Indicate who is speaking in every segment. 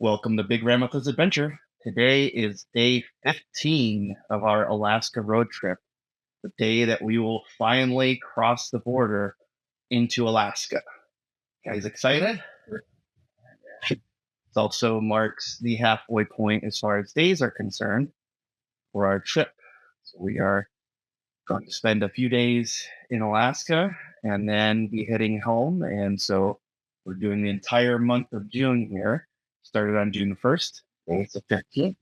Speaker 1: Welcome to Big Ramotha's Adventure. Today is day 15 of our Alaska road trip, the day that we will finally cross the border into Alaska. Guys, excited? It also marks the halfway point as far as days are concerned for our trip. So we are going to spend a few days in Alaska and then be heading home. And so we're doing the entire month of June here. Started on June 1st, it's the 15th.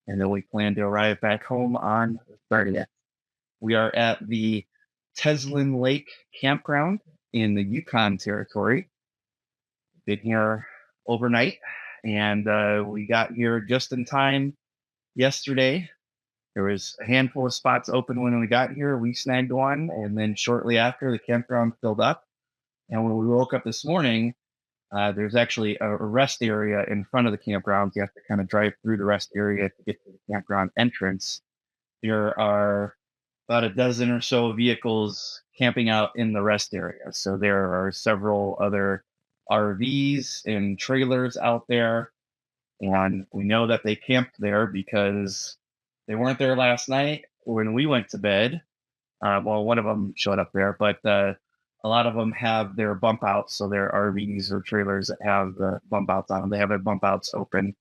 Speaker 1: And then we plan to arrive back home on the 30th. We are at the Teslin Lake Campground in the Yukon Territory. Been here overnight, and we got here just in time yesterday. There was a handful of spots open when we got here. We snagged one, and then shortly after, the campground filled up. And when we woke up this morning, there's actually a rest area in front of the campground. You have to kind of drive through the rest area to get to the campground entrance. There are about a dozen or so vehicles camping out in the rest area. So there are several other RVs and trailers out there. And we know that they camped there because they weren't there last night when we went to bed. Well, one of them showed up there, but a lot of them have their bump outs. So they're RVs or trailers that have the bump outs on them. They have their bump outs open.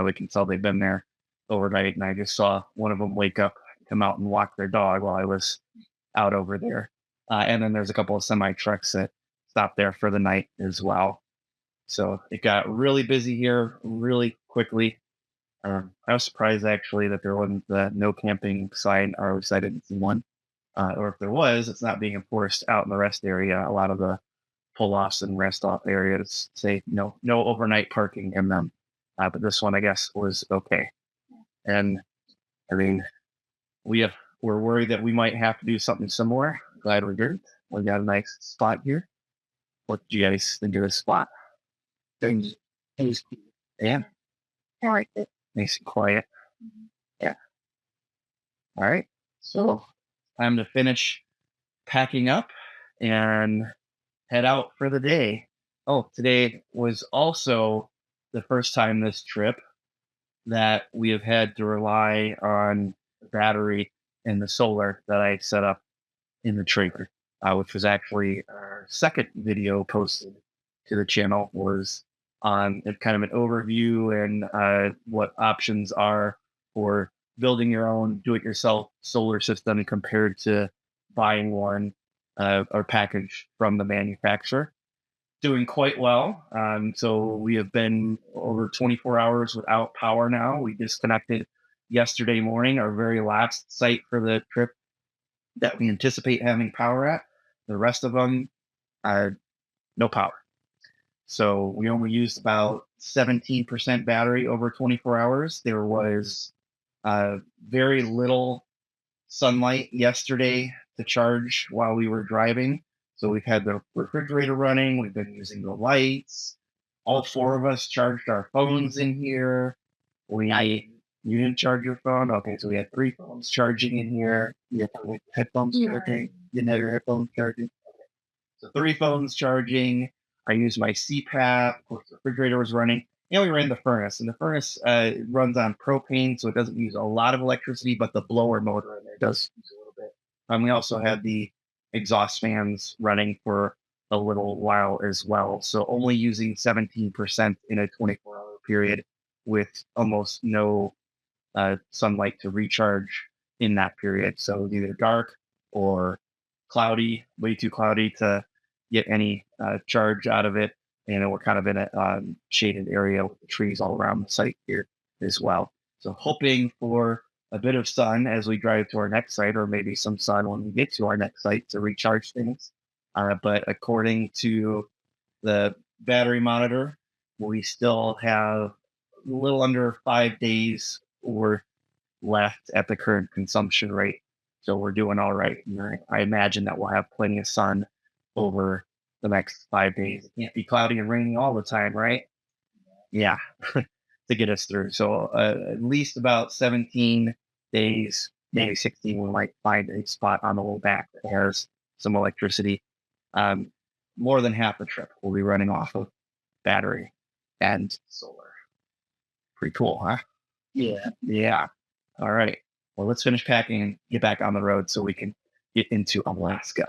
Speaker 1: We can tell they've been there overnight. And I just saw one of them wake up, come out and walk their dog while I was out over there. And then there's a couple of semi trucks that stopped there for the night as well. So it got really busy here really quickly. I was surprised actually that there wasn't the no camping sign, or at least I didn't see one. Or if there was, it's not being enforced out in the rest area. A lot of the pull-offs and rest-off areas say no overnight parking in them. But this one, I guess, was okay. And I mean, we're worried that we might have to do something similar. Glad we didn't. We got a nice spot here. What do you guys think of this spot?
Speaker 2: Things, things,
Speaker 1: Yeah,
Speaker 2: I like it.
Speaker 1: nice and quiet. Yeah. All right. So time to finish packing up and head out for the day. Oh, today was also the first time this trip that we have had to rely on the battery and the solar that I set up in the trailer, which was actually our second video posted to the channel, was on kind of an overview and what options are for building your own do-it-yourself solar system compared to buying one or package from the manufacturer. Doing quite well. So we have been over 24 hours without power now. We disconnected yesterday morning, our very last site for the trip that we anticipate having power at. The rest of them, no power. So we only used about 17% battery over 24 hours. There was very little sunlight yesterday to charge while we were driving. So we've had the refrigerator running. We've been using the lights. All four of us charged our phones in here. You didn't charge your phone? Okay, so we had three phones charging in here. You had headphones charging. You didn't have your headphones charging. So three phones charging. I used my CPAP. Of course, the refrigerator was running. And we ran the furnace. And the furnace runs on propane, so it doesn't use a lot of electricity, but the blower motor in there does use a little bit. We also had the exhaust fans running for a little while as well. So only using 17% in a 24-hour period with almost no sunlight to recharge in that period. So it was either dark or cloudy, way too cloudy to get any charge out of it. And we're kind of in a shaded area with the trees all around the site here as well. So hoping for a bit of sun as we drive to our next site, or maybe some sun when we get to our next site to recharge things. But according to the battery monitor, we still have a little under 5 days worth left at the current consumption rate. So we're doing all right. I imagine that we'll have plenty of sun over the next 5 days. It can't be cloudy and raining all the time, right? Yeah, to get us through. So at least about 17 days, maybe 16, we might find a spot on the way back that has some electricity. More than half the trip will be running off of battery and solar. Pretty cool, huh?
Speaker 2: Yeah.
Speaker 1: Yeah. All right. Well, let's finish packing and get back on the road so we can get into Alaska.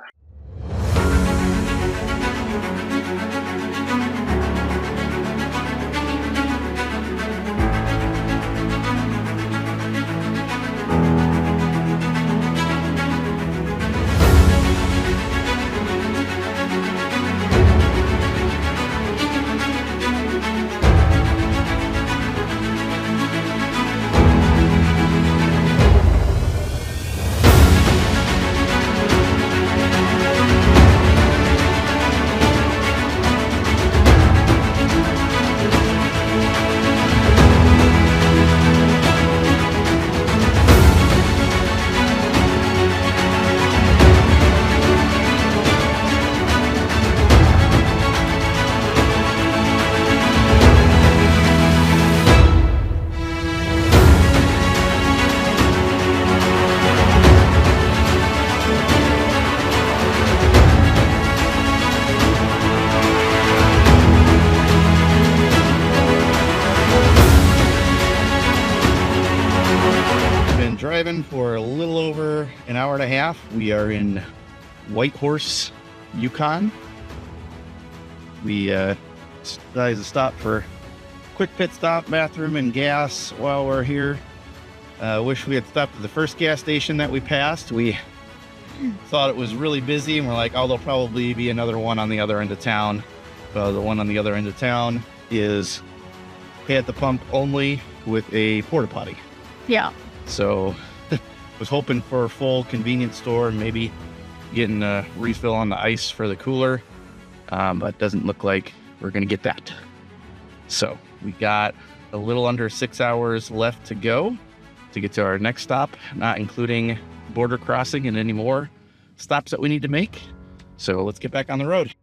Speaker 1: Driving for a little over an hour and a half. We are in Whitehorse, Yukon. We decided to stop for a quick pit stop, bathroom, and gas while we're here. Wish we had stopped at the first gas station that we passed. We thought it was really busy, and we're like, oh, there'll probably be another one on the other end of town. The one on the other end of town is pay at the pump only with a porta potty.
Speaker 2: Yeah.
Speaker 1: So was hoping for a full convenience store and maybe getting a refill on the ice for the cooler. But doesn't look like we're going to get that. So we got a little under 6 hours left to go to get to our next stop, not including border crossing and any more stops that we need to make. So let's get back on the road.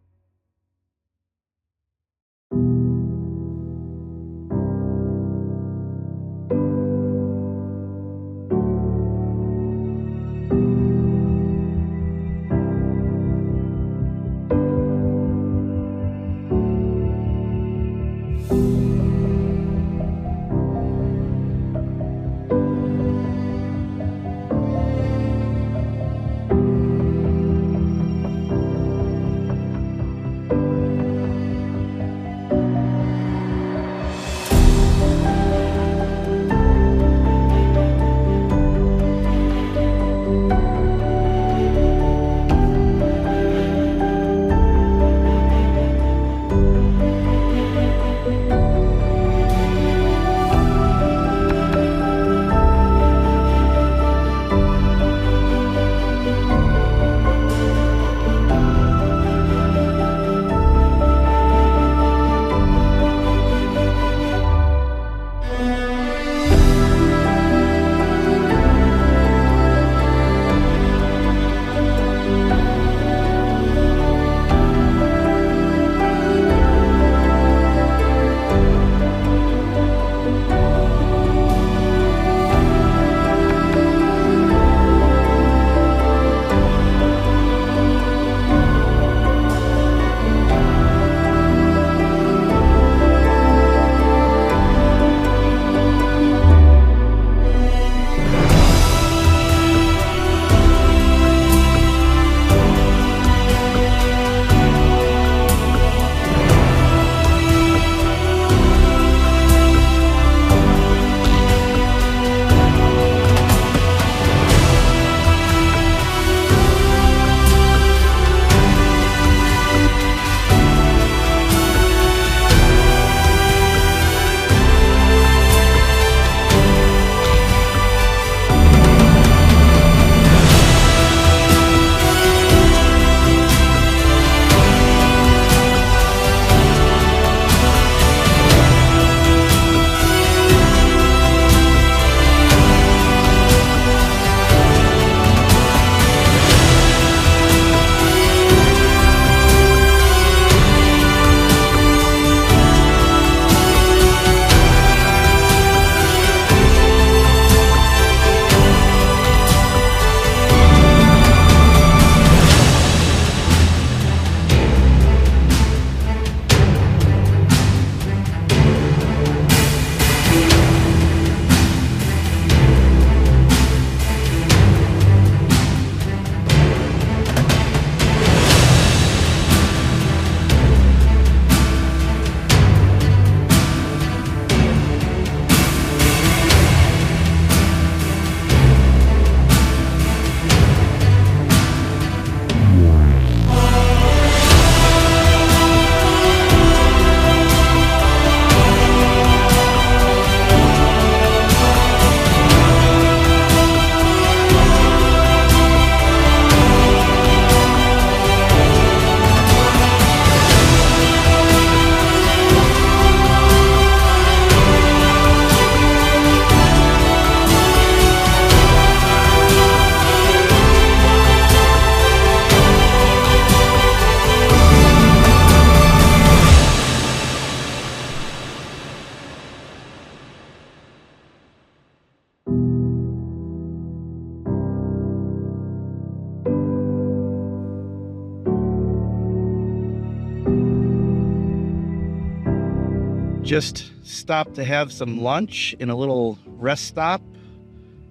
Speaker 1: just stopped to have some lunch in a little rest stop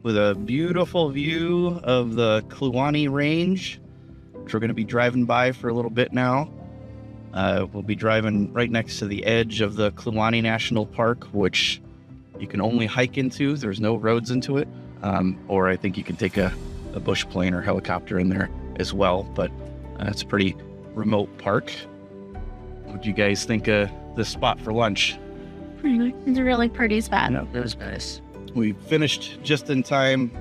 Speaker 1: with a beautiful view of the Kluane Range, which we're going to be driving by for a little bit now. We'll be driving right next to the edge of the Kluane National Park, which you can only hike into. There's no roads into it. Or I think you can take a bush plane or helicopter in there as well, but it's a pretty remote park. What do you guys think of this spot for lunch?
Speaker 2: It's a really pretty spot.
Speaker 1: No, it was nice. We finished just in time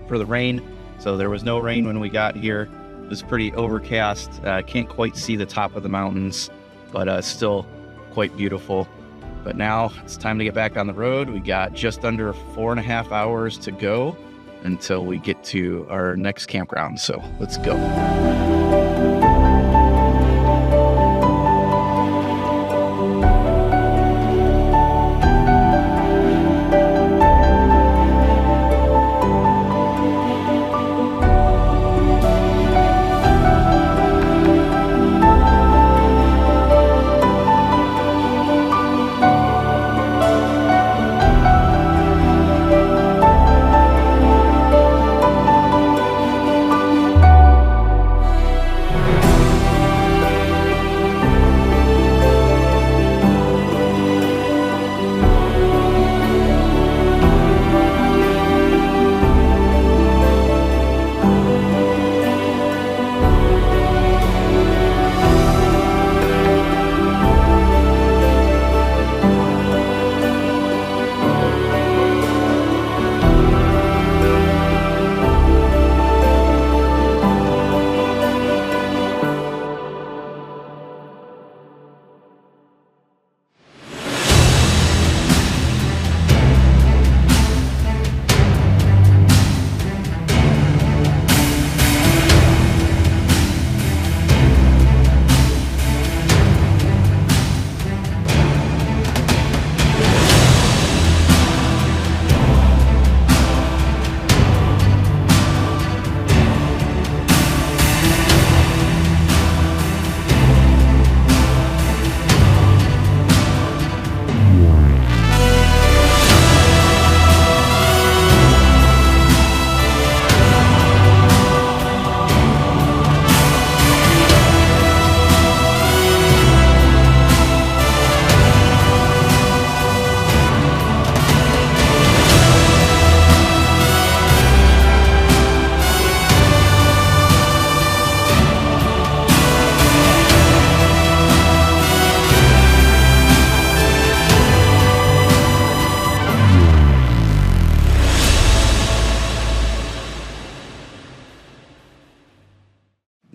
Speaker 1: for the rain, so there was no rain when we got here. It was pretty overcast. Can't quite see the top of the mountains, but still quite beautiful. But now it's time to get back on the road. We got just under 4.5 hours to go until we get to our next campground. So let's go.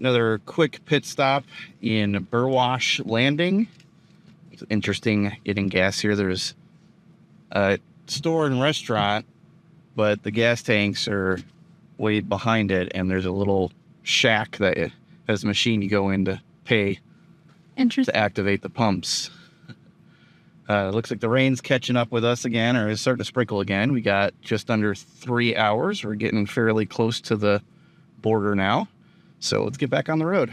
Speaker 1: Another quick pit stop in Burwash Landing. It's interesting getting gas here. There's a store and restaurant, but the gas tanks are way behind it, and there's a little shack that has a machine you go in to pay to activate the pumps. Looks like the rain's catching up with us again, or is starting to sprinkle again. We got just under 3 hours. We're getting fairly close to the border now. So let's get back on the road.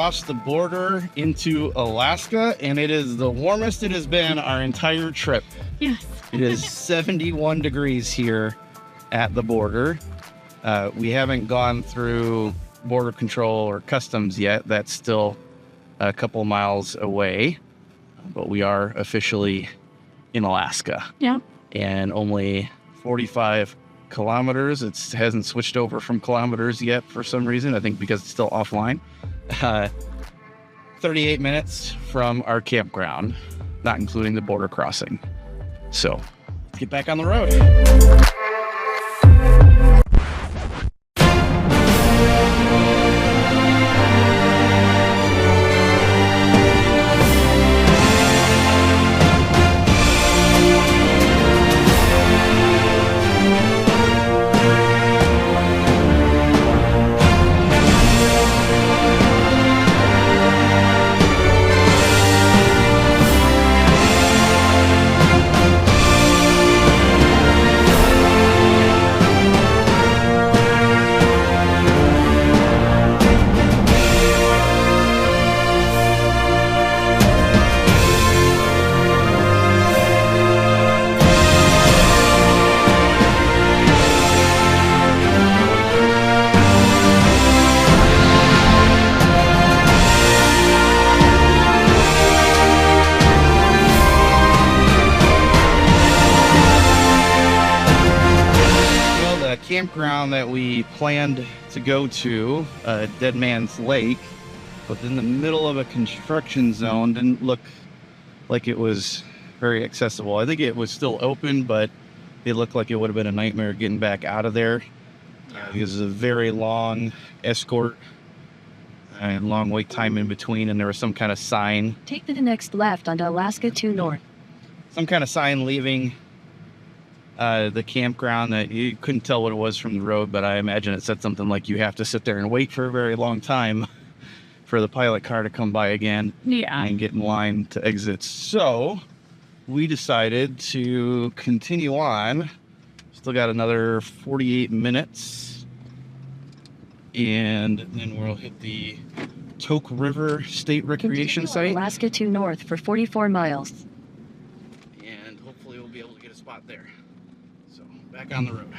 Speaker 1: crossed the border into Alaska, and it is the warmest it has been our entire trip.
Speaker 2: Yes.
Speaker 1: It is 71 degrees here at the border. We haven't gone through border control or customs yet. That's still a couple miles away, but we are officially in Alaska.
Speaker 2: Yeah.
Speaker 1: And only 45 kilometers. It hasn't switched over from kilometers yet for some reason. I think because it's still offline. 38 minutes from our campground, not including the border crossing. So let's get back on the road. Campground that we planned to go to, Deadman Lake, but in the middle of a construction zone, didn't look like it was very accessible. I think it was still open, but it looked like it would have been a nightmare getting back out of there. Because it's a very long escort and long wait time in between, and there was some kind of sign.
Speaker 2: Take the next left onto Alaska 2 North.
Speaker 1: Some kind of sign leaving the campground that you couldn't tell what it was from the road, but I imagine it said something like you have to sit there and wait for a very long time for the pilot car to come by again.
Speaker 2: Yeah.
Speaker 1: And get in line to exit. So we decided to continue on. Still got another 48 minutes, and then we'll hit the Tok River State Recreation Site.
Speaker 2: Alaska 2 North for 44 miles.
Speaker 1: And hopefully we'll be able to get a spot there. So back on the road.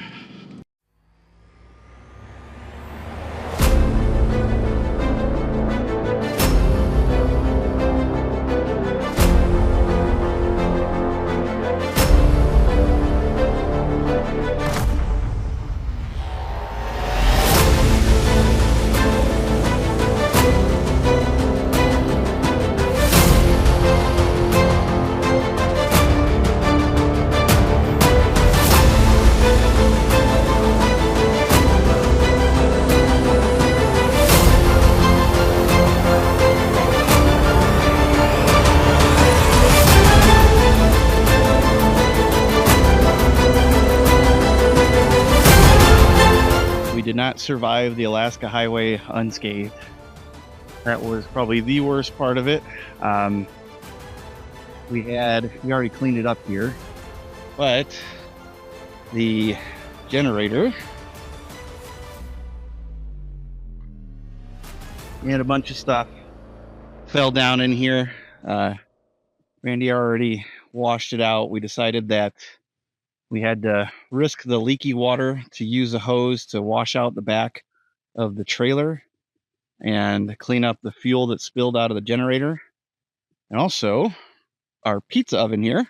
Speaker 1: Did not survive the Alaska Highway unscathed. That was probably the worst part of it. We already cleaned it up here, but the generator, we had a bunch of stuff fell down in here. Randy already washed it out. We decided that we had to risk the leaky water to use a hose to wash out the back of the trailer and clean up the fuel that spilled out of the generator. And also our pizza oven here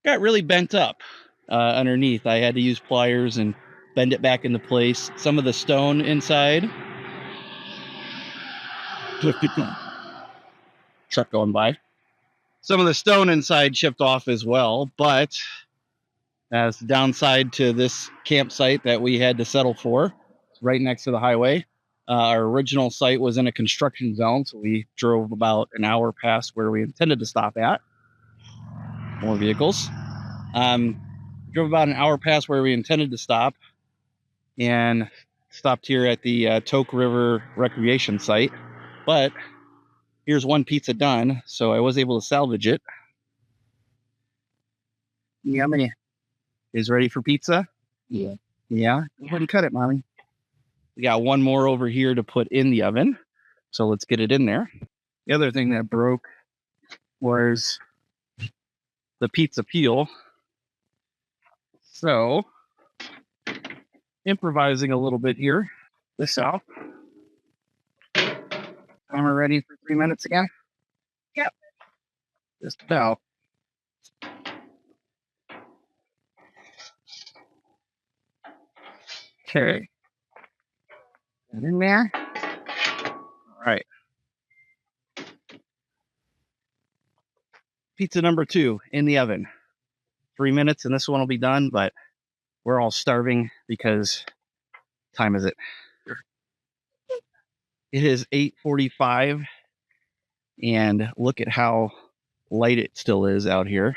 Speaker 1: got really bent up underneath. I had to use pliers and bend it back into place. Some of the stone inside. Truck going by. Some of the stone inside chipped off as well, but that's the downside to this campsite that we had to settle for. It's right next to the highway. Our original site was in a construction zone, so we drove about an hour past where we intended to stop at. More vehicles. Drove about an hour past where we intended to stop and stopped here at the Tok River Recreation Site. But here's one pizza done, so I was able to salvage it. Yummy. Is ready for pizza? Yeah. Yeah? Go ahead and cut it, Mommy. We got one more over here to put in the oven. So let's get it in there. The other thing that broke was the pizza peel. So improvising a little bit here. This out. Timer ready for 3 minutes again? Yep. Just about. Okay. Get in there. All right. Pizza number 2 in the oven. 3 minutes and this one will be done, but we're all starving because time is it? It is 8:45 and look at how light it still is out here.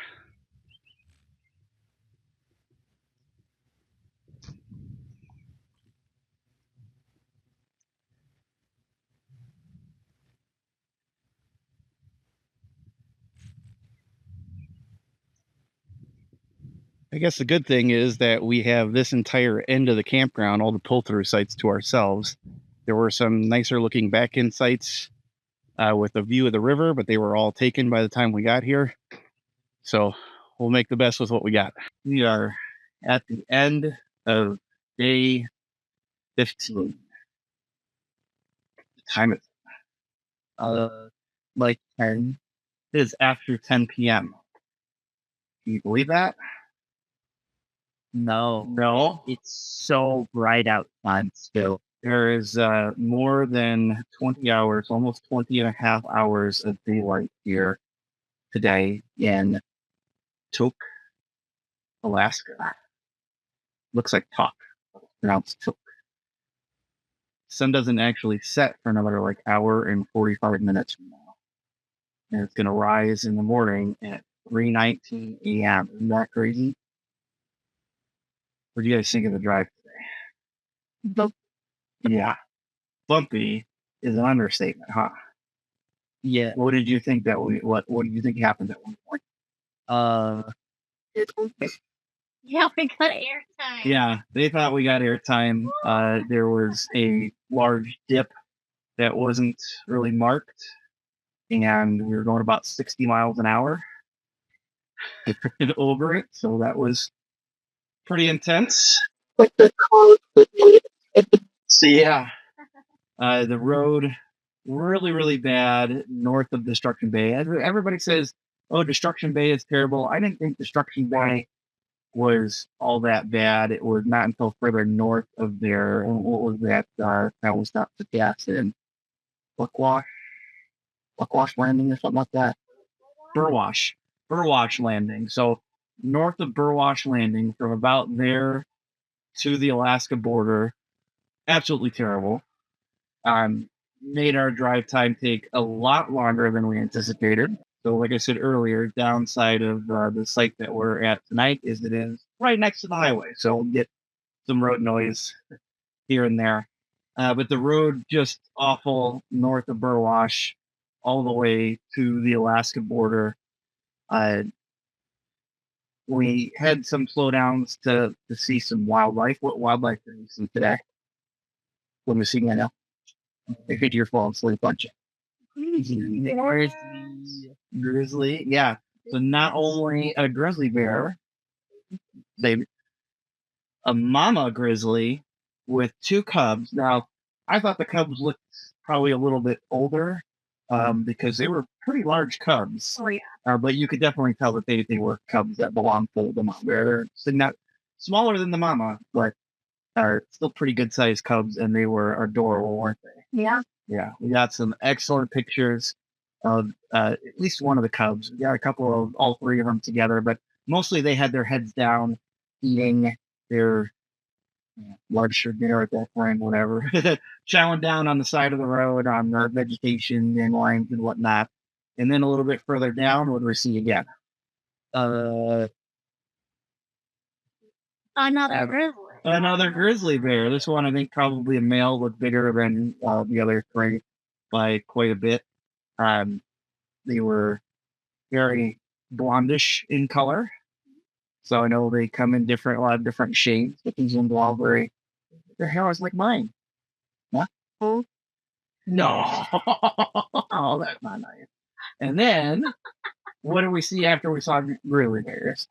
Speaker 1: I guess the good thing is that we have this entire end of the campground, all the pull-through sites to ourselves. There were some nicer looking back-in sites with a view of the river, but they were all taken by the time we got here. So we'll make the best with what we got. We are at the end of day 15. The time is like 10. It is after 10 p.m. Can you believe that?
Speaker 3: No, it's so bright outside still.
Speaker 1: There is more than 20 hours, almost 20 and a half hours of daylight here today in Tuk, Alaska. Looks like Tuk, pronounced Tuk. Sun doesn't actually set for another like hour and 45 minutes from now. And it's going to rise in the morning at 3:19 a.m. Isn't that crazy? What do you guys think of the drive today? Yeah. Bumpy is an understatement, huh?
Speaker 3: Yeah.
Speaker 1: What did you think what did you think happened at one point?
Speaker 4: Yeah, we got airtime.
Speaker 1: Yeah, they thought we got airtime. There was a large dip that wasn't really marked, and we were going about 60 miles an hour and over it, so that was pretty intense. So yeah, the road really, really bad north of Destruction Bay. Everybody says, "Oh, Destruction Bay is terrible." I didn't think Destruction Bay was all that bad. It was not until further north of there. What was that? That was not the gas in Buckwash Landing or something like that. Burwash Landing. So north of Burwash Landing, from about there to the Alaska border, absolutely terrible. Made our drive time take a lot longer than we anticipated. So, like I said earlier, downside of the site that we're at tonight is it is right next to the highway, so we'll get some road noise here and there. But the road just awful north of Burwash, all the way to the Alaska border. We had some slowdowns to see some wildlife. What wildlife did we see today? What are we seeing right now? I think you're falling asleep, aren't you? Grizzly, yeah. So not only a grizzly bear, a mama grizzly with 2 cubs. Now, I thought the cubs looked probably a little bit older because they were pretty large cubs.
Speaker 4: Oh, yeah.
Speaker 1: But you could definitely tell that they were cubs that belonged to the mama bear. They're not smaller than the mama, but are still pretty good sized cubs, and they were adorable, weren't they?
Speaker 4: Yeah.
Speaker 1: Yeah, we got some excellent pictures of at least one of the cubs. We got a couple of all 3 of them together, but mostly they had their heads down, eating their large dinner at that point, whatever, chowing down on the side of the road on the vegetation and lines and whatnot. And then a little bit further down, what do we see again?
Speaker 4: Another grizzly.
Speaker 1: Another grizzly bear. This one, I think, probably a male, looked bigger than the other 3 by quite a bit. They were very blondish in color, so I know they come in a lot of different shades. But these ones are all their hair was like mine. No, oh, that's not nice. And then, what do we see after we saw grizzly bears?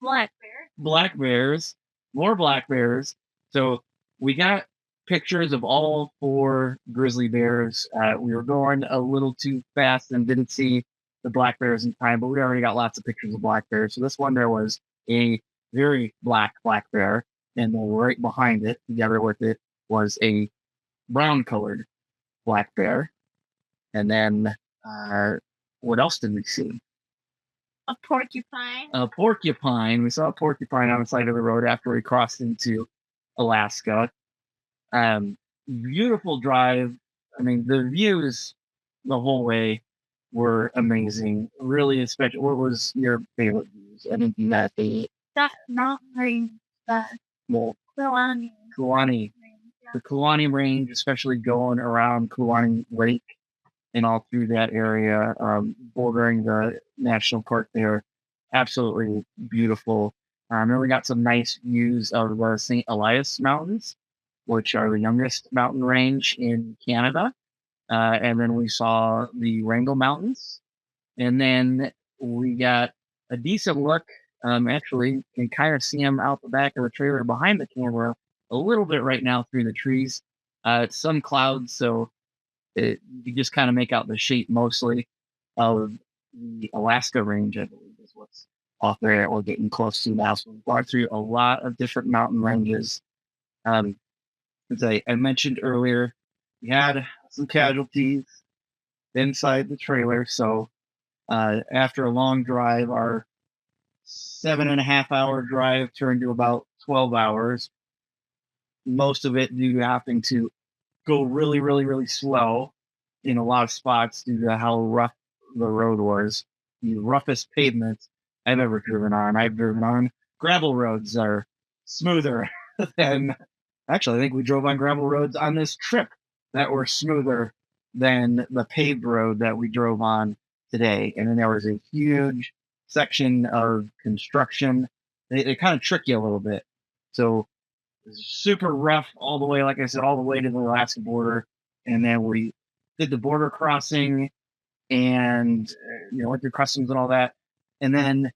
Speaker 4: Black bear.
Speaker 1: Black bears, more black bears. So we got pictures of all 4 grizzly bears. We were going a little too fast and didn't see the black bears in time, but we already got lots of pictures of black bears. So this one there was a very black bear, and then right behind it, together with it, was a brown colored black bear. And then what else did we see?
Speaker 4: A porcupine.
Speaker 1: A porcupine. We saw a porcupine on the side of the road after we crossed into Alaska. Beautiful drive. I mean, the views the whole way were amazing. Really, especially. What was your favorite views? I think you had the
Speaker 4: Mountain range.
Speaker 1: well,
Speaker 4: Kluane.
Speaker 1: Kluane, the Kluane Range, especially going around Kluane Lake and all through that area, bordering the national park there. Absolutely beautiful. And we got some nice views of the St. Elias Mountains, which are the youngest mountain range in Canada. And then we saw the Wrangell Mountains. And then we got a decent look. Actually, you can kind of see them out the back of the trailer behind the camera a little bit right now through the trees. It's some clouds, so you just kind of make out the shape mostly of the Alaska range, I believe is what's off there that we're getting close to now. So we've gone through a lot of different mountain ranges. As I mentioned earlier, we had some casualties inside the trailer. So after a long drive, our 7.5-hour drive turned to about 12 hours. Most of it due to having to go really, really, really slow in a lot of spots due to how rough the road was. The roughest pavements I've ever driven on. I've driven on gravel roads are smoother than. Actually, I think we drove on gravel roads on this trip that were smoother than the paved road that we drove on today. And then there was a huge section of construction. They kind of trick you a little bit. So super rough all the way, like I said, all the way to the Alaska border. And then we did the border crossing and, went through customs and all that. And then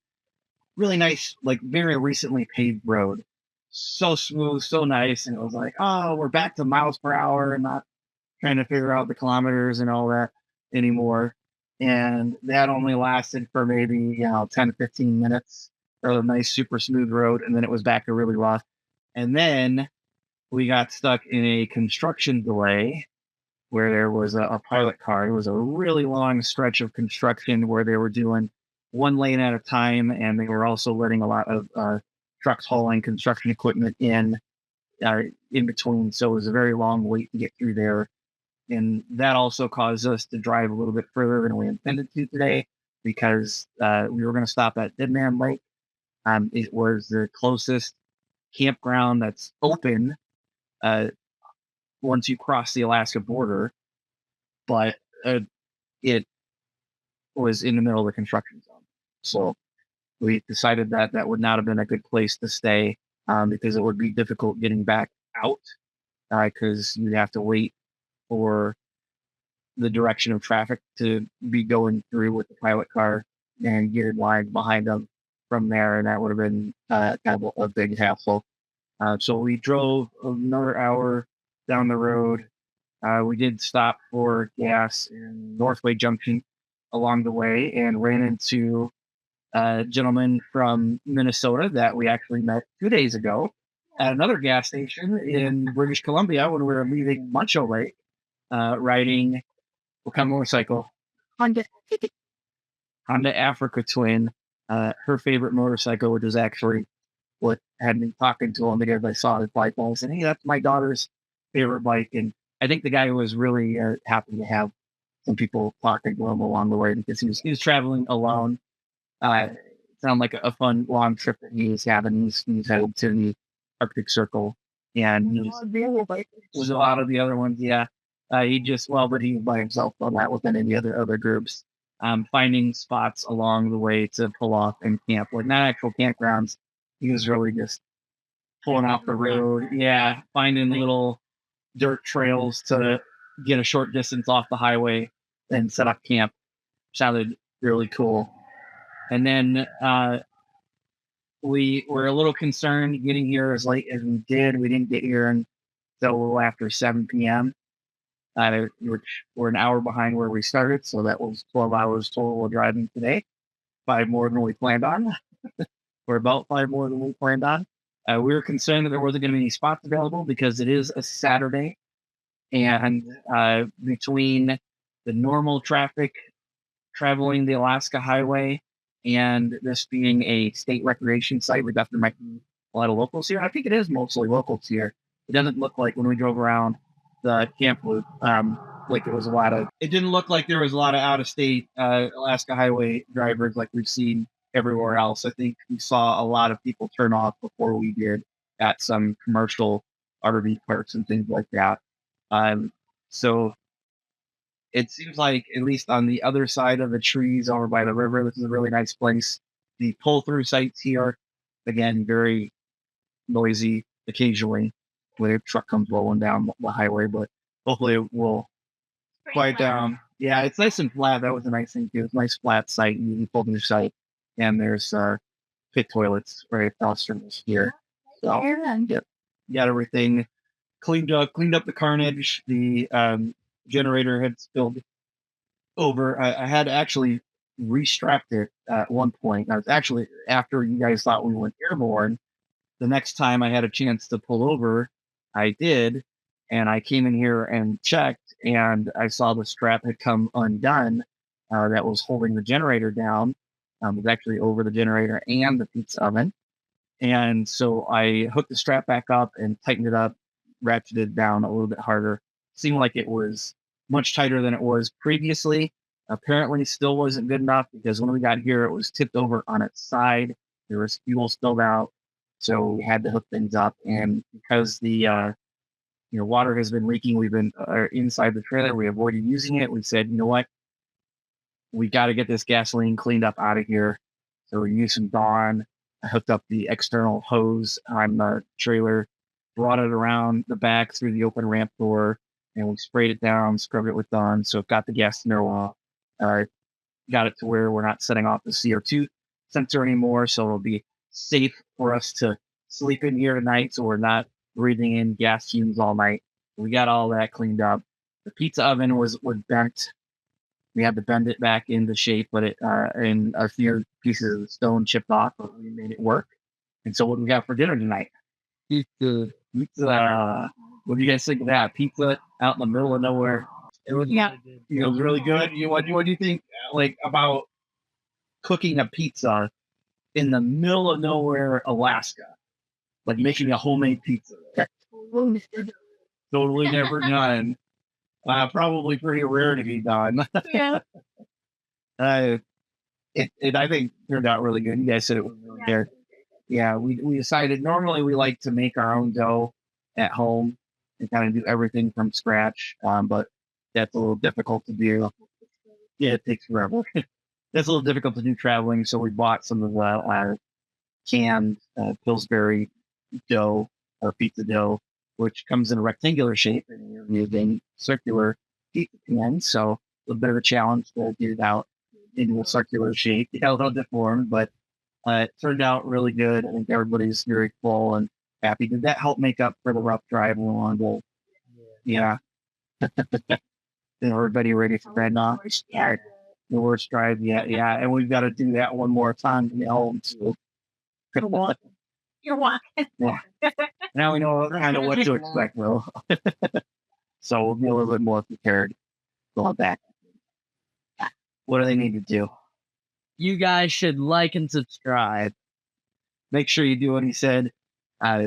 Speaker 1: really nice, like very recently paved road. So smooth, so nice. And it was like, oh, we're back to miles per hour and not trying to figure out the kilometers and all that anymore. And that only lasted for maybe, 10 to 15 minutes. A nice, super smooth road. And then it was back to really rough. And then we got stuck in a construction delay where there was a pilot car. It was a really long stretch of construction where they were doing one lane at a time. And they were also letting a lot of trucks hauling construction equipment in between. So it was a very long wait to get through there. And that also caused us to drive a little bit further than we intended to today because we were going to stop at Deadman Lake. It was the closest campground that's open once you cross the Alaska border, but it was in the middle of the construction zone. So we decided that that would not have been a good place to stay because it would be difficult getting back out because you'd have to wait for the direction of traffic to be going through with the pilot car and get in line behind them from there. And that would have been kind of a big hassle. So we drove another hour down the road. We did stop for gas in Northway Junction along the way and ran into a gentleman from Minnesota that we actually met 2 days ago at another gas station in British Columbia when we were leaving Muncho Lake, riding what kind of motorcycle? Honda Africa Twin, her favorite motorcycle, which was actually what had me talking to him because I saw his bike and I said, hey, that's my daughter's favorite bike. And I think the guy was really happy to have some people talking to him along the way because he was traveling alone. It sounded like a fun long trip that he was having. He's headed to the Arctic Circle and he was a lot of the other ones. Yeah. But he was by himself on that with any of the other groups. Finding spots along the way to pull off and camp, like not actual campgrounds. He was really just pulling off the road. Yeah. Finding little dirt trails to get a short distance off the highway and set up camp. Sounded really cool. And then we were a little concerned getting here as late as we did. We didn't get here until a little after 7 p.m. Which we're an hour behind where we started, so that was 12 hours total of driving today. 5 more than we planned on. We're about 5 more than we planned on. We were concerned that there wasn't going to be any spots available because it is a Saturday, and between the normal traffic traveling the Alaska Highway and this being a state recreation site, we thought there might be a lot of locals here. I think it is mostly locals here. It doesn't look like when we drove around the camp loop, like it was a lot of. It didn't look like there was a lot of out-of-state Alaska Highway drivers like we've seen everywhere else. I think we saw a lot of people turn off before we did at some commercial RV parks and things like that. So it seems like, at least on the other side of the trees over by the river, this is a really nice place. The pull-through sites here, again, very noisy occasionally when a truck comes rolling down the highway, but hopefully it will quiet down. Yeah, it's nice and flat. That was a nice thing too. It's a nice flat site. You can pull to the site, and there's pit toilets right across from us here. So, yep, got everything cleaned up the carnage. The generator had spilled over. I had actually restrapped it at one point. I was actually, after you guys thought we went airborne, the next time I had a chance to pull over, I did, and I came in here and checked, and I saw the strap had come undone that was holding the generator down. It was actually over the generator and the pizza oven. And so I hooked the strap back up and tightened it up, ratcheted it down a little bit harder. Seemed like it was much tighter than it was previously. Apparently still wasn't good enough because when we got here, it was tipped over on its side. There was fuel spilled out. So we had to hook things up. And because the water has been leaking, we've been inside the trailer. We avoided using it. We said, you know what? We got to get this gasoline cleaned up out of here. So we used some Dawn. I hooked up the external hose on the trailer, brought it around the back through the open ramp door, and we sprayed it down, scrubbed it with Dawn. So it got the gas in there off. Got it to where we're not setting off the CO2 sensor anymore. So it'll be safe for us to sleep in here tonight. So we're not breathing in gas fumes all night. We got all that cleaned up. The pizza oven was bent. We had to bend it back into shape, but and a few pieces of stone chipped off, but we made it work. And so what do we got for dinner tonight? Pizza. What do you guys think of that? Pizza out in the middle of nowhere. It was it was really good. What do you think about cooking a pizza in the middle of nowhere, Alaska? Like making a homemade pizza. Totally never done. Probably pretty rare to be done.
Speaker 4: Yeah.
Speaker 1: It I think turned out really good. You guys said it was really good. Yeah, we decided normally we like to make our own dough at home and kind of do everything from scratch. But that's a little difficult to do. Yeah, it takes forever. That's a little difficult to do traveling. So we bought some of our canned Pillsbury dough or pizza dough, which comes in a rectangular shape, and you're using circular pizza pan. So a little bit of a challenge to get it out into a circular shape. A little deformed, but it turned out really good. I think everybody's very full and happy. Did that help make up for the rough drive along the? Yeah. Everybody ready for bed now? The worst drive yet. Yeah, and we've got to do that one more time to get home. So.
Speaker 4: You're walking.
Speaker 1: Yeah. Now we know kind of what to expect, though. So we'll be a little bit more prepared going back. What do they need to do?
Speaker 3: You guys should like and subscribe.
Speaker 1: Make sure you do what he said.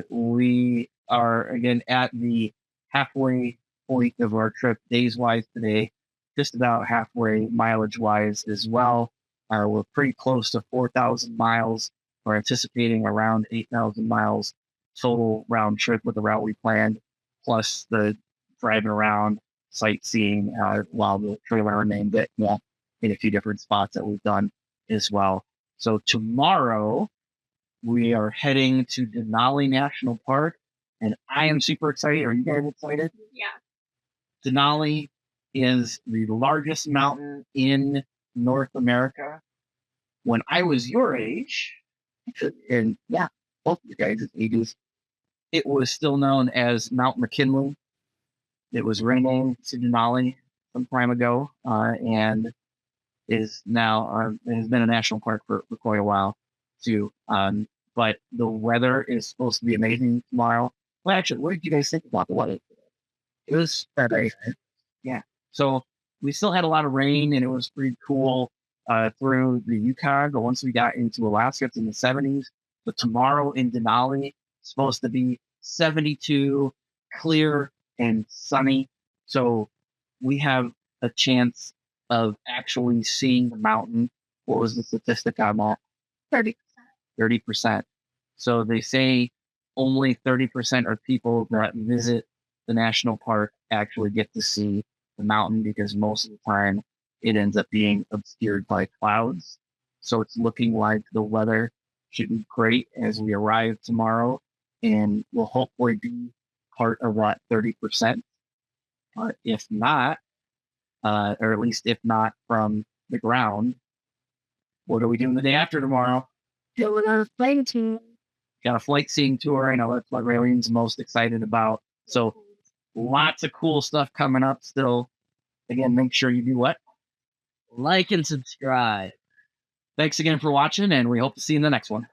Speaker 1: We are, again, at the halfway point of our trip, days-wise today. Just about halfway mileage-wise as well. We're pretty close to 4,000 miles. We're anticipating around 8,000 miles total round trip with the route we planned, plus the driving around, sightseeing while the trailer remained in a few different spots that we've done as well. So tomorrow we are heading to Denali National Park and I am super excited. Are you guys excited?
Speaker 4: Yeah.
Speaker 1: Denali is the largest mountain in North America. When I was your age, and yeah, both of you guys' ages, it was still known as Mount McKinley. It was renamed to Denali some time ago, and is now it has been a national park for quite a while too. But the weather is supposed to be amazing tomorrow. Well, actually, what did you guys think about the weather? It was better. Yeah. So we still had a lot of rain, and it was pretty cool through the Yukon. But once we got into Alaska, it's in the 70s. But tomorrow in Denali, it's supposed to be 72, clear and sunny. So we have a chance of actually seeing the mountain. What was the statistic on that?
Speaker 4: 30%.
Speaker 1: 30%. So they say only 30% of people that visit the national park actually get to see the mountain, because most of the time it ends up being obscured by clouds. So it's looking like the weather should be great as we arrive tomorrow, and will hopefully be part of that 30%. If not, or at least if not from the ground, what are we doing the day after tomorrow?
Speaker 4: Doing a flight team.
Speaker 1: Got a flight seeing tour. I know that's what Rayleen's most excited about. So lots of cool stuff coming up still. Again, make sure you do what?
Speaker 3: Like and subscribe.
Speaker 1: Thanks again for watching, and we hope to see you in the next one.